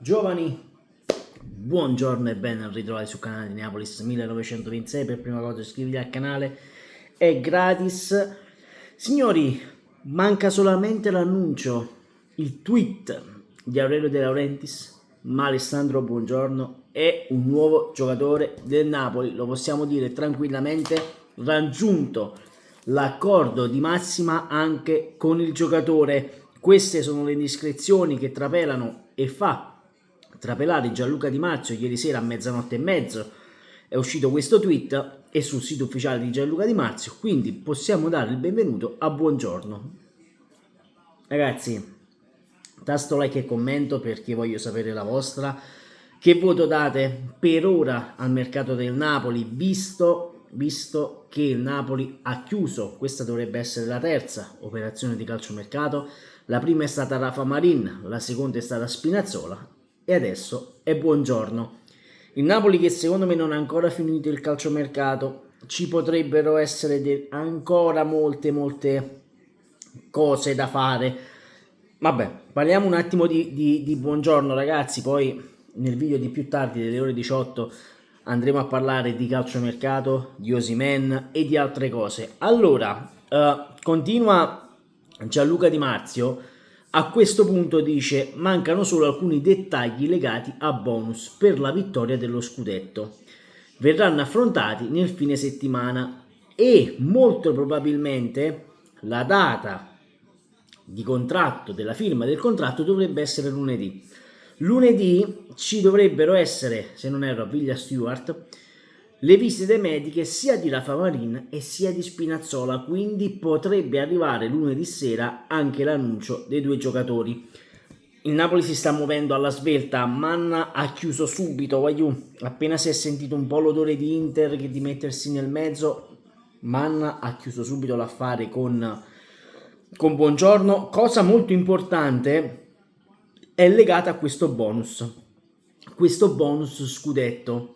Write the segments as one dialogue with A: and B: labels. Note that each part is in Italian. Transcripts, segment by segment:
A: Giovani, buongiorno e ben ritrovati sul canale di Neapolis 1926. Per prima cosa iscriviti al canale, è gratis. Signori, manca solamente l'annuncio, il tweet di Aurelio De Laurentiis, ma Alessandro Buongiorno è un nuovo giocatore del Napoli, lo possiamo dire tranquillamente, raggiunto l'accordo di massima anche con il giocatore. Queste sono le indiscrezioni che trapelano e fa trapelare Gianluca Di Marzio. Ieri sera a mezzanotte e mezzo è uscito questo tweet e sul sito ufficiale di Gianluca Di Marzio, quindi possiamo dare il benvenuto a Buongiorno. Ragazzi, tasto like e commento perché voglio sapere la vostra. Che voto date per ora al mercato del Napoli, visto che il Napoli ha chiuso? Questa dovrebbe essere la terza operazione di calciomercato. La prima è stata Rafa Marin, la seconda è stata Spinazzola e adesso è Buongiorno. Il Napoli, che secondo me non ha ancora finito il calciomercato, ci potrebbero essere ancora molte cose da fare. Vabbè, parliamo un attimo di Buongiorno, ragazzi, poi nel video di più tardi, delle ore 18, andremo a parlare di calciomercato, di Osimhen e di altre cose. Allora, continua Gianluca Di Marzio. A questo punto dice: mancano solo alcuni dettagli legati a bonus per la vittoria dello scudetto. Verranno affrontati nel fine settimana e molto probabilmente la data di contratto, della firma del contratto, dovrebbe essere lunedì. Lunedì ci dovrebbero essere, se non erro a Villa Stewart, le visite mediche sia di Rafa Marin e sia di Spinazzola, quindi potrebbe arrivare lunedì sera anche l'annuncio dei due giocatori. Il Napoli si sta muovendo alla svelta. Manna ha chiuso subito, appena si è sentito un po' l'odore di Inter che di mettersi nel mezzo, Manna ha chiuso subito l'affare con Buongiorno. Cosa molto importante è legata a questo bonus scudetto.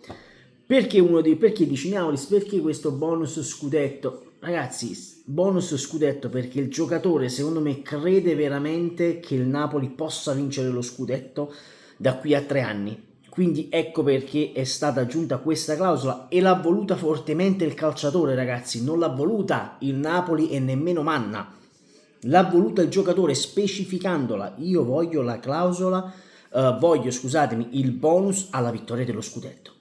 A: Perché dici Naulis, perché questo bonus scudetto? Ragazzi, bonus scudetto perché il giocatore secondo me crede veramente che il Napoli possa vincere lo scudetto da qui a 3 anni. Quindi ecco perché è stata aggiunta questa clausola e l'ha voluta fortemente il calciatore, ragazzi, non l'ha voluta il Napoli e nemmeno Manna. L'ha voluta il giocatore specificandola: io voglio la clausola, il bonus alla vittoria dello scudetto,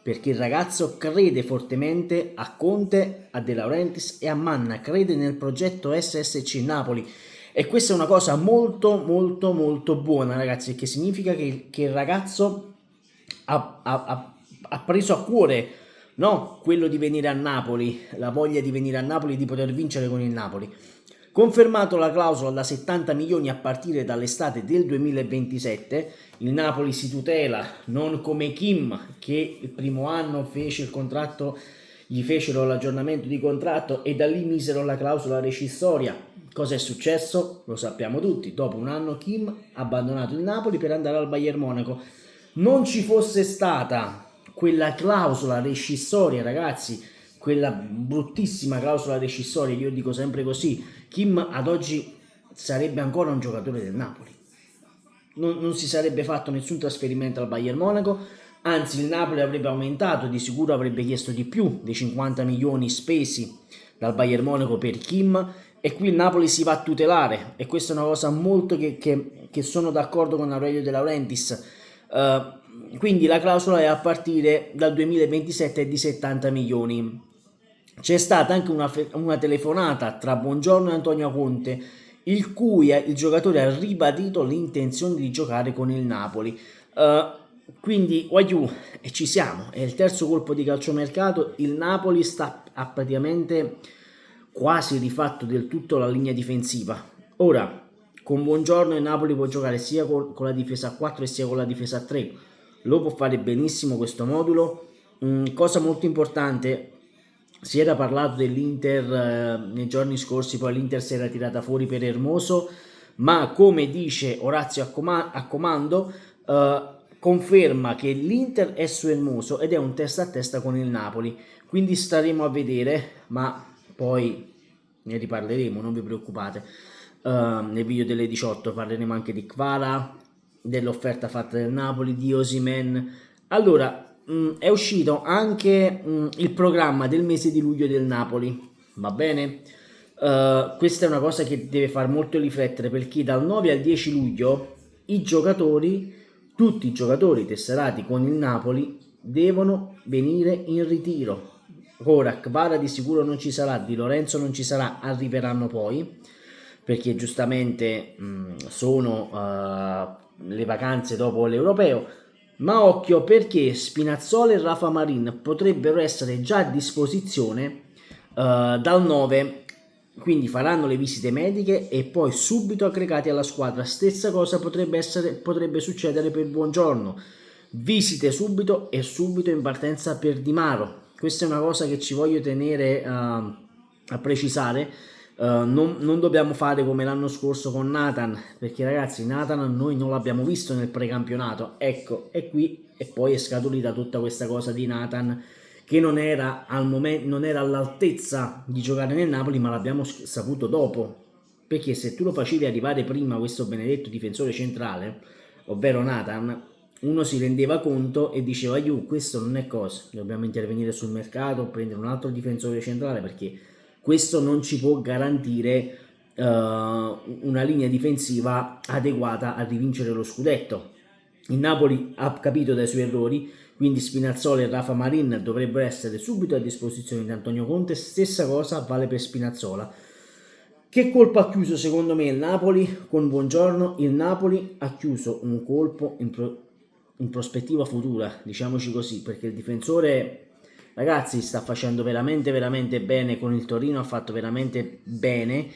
A: perché il ragazzo crede fortemente a Conte, a De Laurentiis e a Manna, crede nel progetto SSC Napoli, e questa è una cosa molto buona, ragazzi, che significa che il ragazzo ha preso a cuore, no, quello di venire a Napoli, la voglia di venire a Napoli, di poter vincere con il Napoli. Confermato la clausola da 70 milioni a partire dall'estate del 2027, il Napoli si tutela, non come Kim che il primo anno fece il contratto, gli fecero l'aggiornamento di contratto e da lì misero la clausola rescissoria. Cosa è successo? Lo sappiamo tutti: dopo un anno Kim ha abbandonato il Napoli per andare al Bayern Monaco. Non ci fosse stata quella clausola rescissoria, ragazzi, quella bruttissima clausola rescissoria, io dico sempre così, Kim ad oggi sarebbe ancora un giocatore del Napoli. Non si sarebbe fatto nessun trasferimento al Bayern Monaco, anzi il Napoli avrebbe aumentato, di sicuro avrebbe chiesto di più dei 50 milioni spesi dal Bayern Monaco per Kim, e qui il Napoli si va a tutelare, e questa è una cosa molto che sono d'accordo con Aurelio De Laurentiis. Quindi la clausola è a partire dal 2027 di 70 milioni. C'è stata anche una telefonata tra Buongiorno e Antonio Conte, il cui il giocatore ha ribadito l'intenzione di giocare con il Napoli. Quindi e ci siamo, è il terzo colpo di calciomercato. Il Napoli ha praticamente quasi rifatto del tutto la linea difensiva. Ora, con Buongiorno il Napoli può giocare sia con la difesa a 4 e sia con la difesa a 3. Lo può fare benissimo questo modulo. Cosa molto importante: si era parlato dell'Inter nei giorni scorsi, poi l'Inter si era tirata fuori per Hermoso, ma come dice Orazio a comando, conferma che l'Inter è su Hermoso ed è un testa a testa con il Napoli, quindi staremo a vedere, ma poi ne riparleremo, non vi preoccupate. Nel video delle 18 parleremo anche di Kvara, dell'offerta fatta del Napoli di Osimhen. Allora, è uscito anche il programma del mese di luglio del Napoli, va bene? Questa è una cosa che deve far molto riflettere, perché dal 9 al 10 luglio i giocatori, tutti i giocatori tesserati con il Napoli, devono venire in ritiro. Ora Kvara di sicuro non ci sarà, Di Lorenzo non ci sarà, arriveranno poi, perché giustamente sono le vacanze dopo l'Europeo. Ma occhio, perché Spinazzola e Rafa Marin potrebbero essere già a disposizione dal 9, quindi faranno le visite mediche e poi subito aggregati alla squadra. Stessa cosa potrebbe succedere per Buongiorno, visite subito e subito in partenza per Di Maro. Questa è una cosa che ci voglio tenere a precisare. Non dobbiamo fare come l'anno scorso con Nathan, perché ragazzi Nathan noi non l'abbiamo visto nel precampionato, ecco, e qui e poi è scaturita tutta questa cosa di Nathan che non era al momento, non era all'altezza di giocare nel Napoli, ma l'abbiamo saputo dopo, perché se tu lo facevi arrivare prima questo benedetto difensore centrale, ovvero Nathan, uno si rendeva conto e diceva io questo non è cosa, dobbiamo intervenire sul mercato, prendere un altro difensore centrale, perché questo non ci può garantire una linea difensiva adeguata a rivincere lo scudetto. Il Napoli ha capito dai suoi errori, quindi Spinazzola e Rafa Marin dovrebbero essere subito a disposizione di Antonio Conte. Stessa cosa vale per Spinazzola. Che colpo ha chiuso secondo me il Napoli con Buongiorno? Il Napoli ha chiuso un colpo in prospettiva futura, diciamoci così, perché il difensore, ragazzi, sta facendo veramente bene con il Torino, ha fatto veramente bene,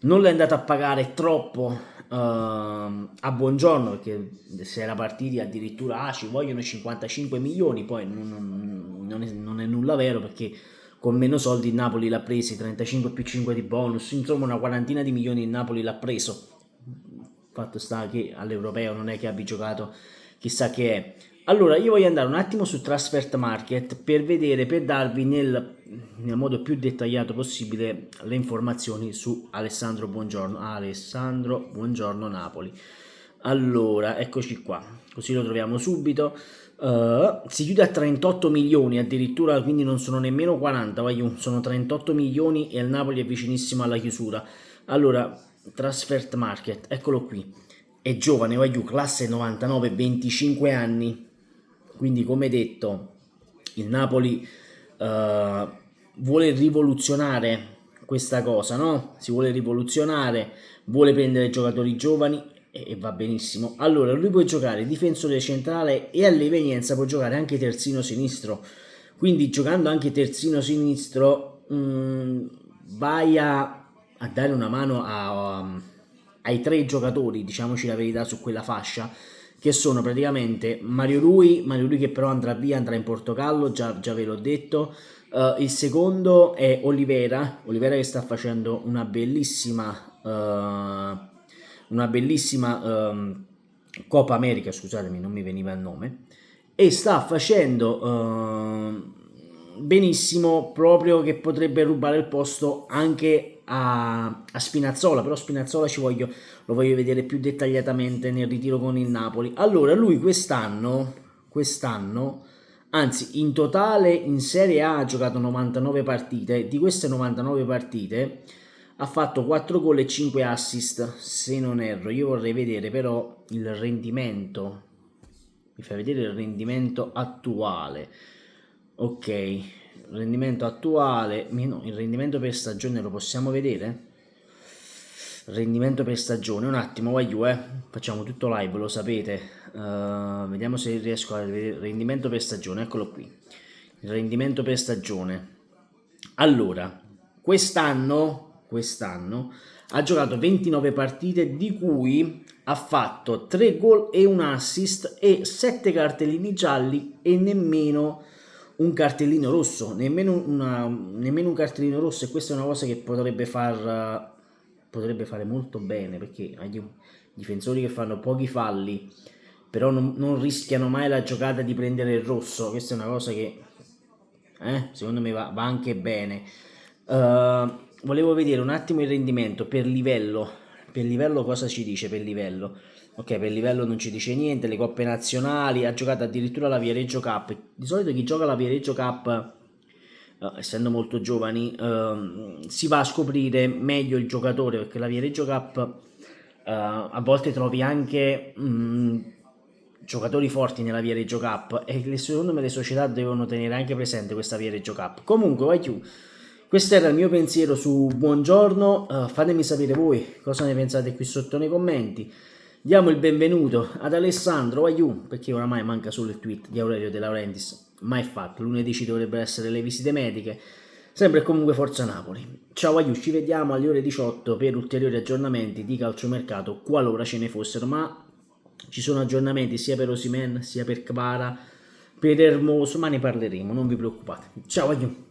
A: non l'è andato a pagare troppo a Buongiorno, perché si era partiti addirittura ci vogliono 55 milioni, poi non è nulla vero, perché con meno soldi il Napoli l'ha presi, 35 più 5 di bonus, insomma una quarantina di milioni il Napoli l'ha preso. Fatto sta che all'Europeo non è che abbia giocato chissà che è. Allora io voglio andare un attimo su Transfer Market per vedere, per darvi nel modo più dettagliato possibile le informazioni su Alessandro Buongiorno Napoli. Allora, eccoci qua, così lo troviamo subito. Si chiude a 38 milioni addirittura, quindi non sono nemmeno 40, sono 38 milioni e il Napoli è vicinissimo alla chiusura. Allora, Transfer Market, eccolo qui, è giovane, classe 99, 25 anni, quindi come detto il Napoli vuole rivoluzionare questa cosa, no? Si vuole rivoluzionare, vuole prendere giocatori giovani e va benissimo. Allora lui può giocare difensore centrale e all'evenienza può giocare anche terzino sinistro, quindi giocando anche terzino sinistro vai a dare una mano ai tre giocatori, diciamoci la verità, su quella fascia, che sono praticamente Mario Rui che però andrà via, andrà in Portogallo, già ve l'ho detto. Il secondo è Olivera che sta facendo una bellissima Coppa America, scusatemi, non mi veniva il nome, e sta facendo benissimo, proprio che potrebbe rubare il posto anche a Spinazzola, però Spinazzola lo voglio vedere più dettagliatamente nel ritiro con il Napoli. Allora lui quest'anno, anzi in totale in Serie A ha giocato 99 partite, di queste 99 partite ha fatto 4 gol e 5 assist, se non erro. Io vorrei vedere però il rendimento, mi fai vedere il rendimento attuale. Ok, rendimento attuale, no, il rendimento per stagione lo possiamo vedere? Rendimento per stagione, un attimo, facciamo tutto live, lo sapete. Vediamo se riesco a vedere il rendimento per stagione, eccolo qui. Il rendimento per stagione. Allora, quest'anno ha giocato 29 partite, di cui ha fatto 3 gol e un assist e 7 cartellini gialli e nemmeno un cartellino rosso, nemmeno un cartellino rosso, e questa è una cosa che potrebbe fare molto bene, perché hai difensori che fanno pochi falli però non rischiano mai la giocata di prendere il rosso. Questa è una cosa che secondo me va anche bene. Volevo vedere un attimo il rendimento per livello cosa ci dice per livello. Ok, per livello non ci dice niente, le coppe nazionali, ha giocato addirittura la Viareggio Cup. Di solito chi gioca la Viareggio Cup, essendo molto giovani, si va a scoprire meglio il giocatore, perché la Viareggio Cup a volte trovi anche giocatori forti nella Viareggio Cup e secondo me le società devono tenere anche presente questa Viareggio Cup. Comunque, vai chiù. Questo era il mio pensiero su Buongiorno, fatemi sapere voi cosa ne pensate qui sotto nei commenti. Diamo il benvenuto ad Alessandro Aiù, perché oramai manca solo il tweet di Aurelio De Laurentiis, mai fatto, lunedì ci dovrebbero essere le visite mediche, sempre e comunque Forza Napoli. Ciao Aiù, ci vediamo alle ore 18 per ulteriori aggiornamenti di calciomercato, qualora ce ne fossero, ma ci sono aggiornamenti sia per Osimhen, sia per Kvara, per Hermoso, ma ne parleremo, non vi preoccupate. Ciao Aiù.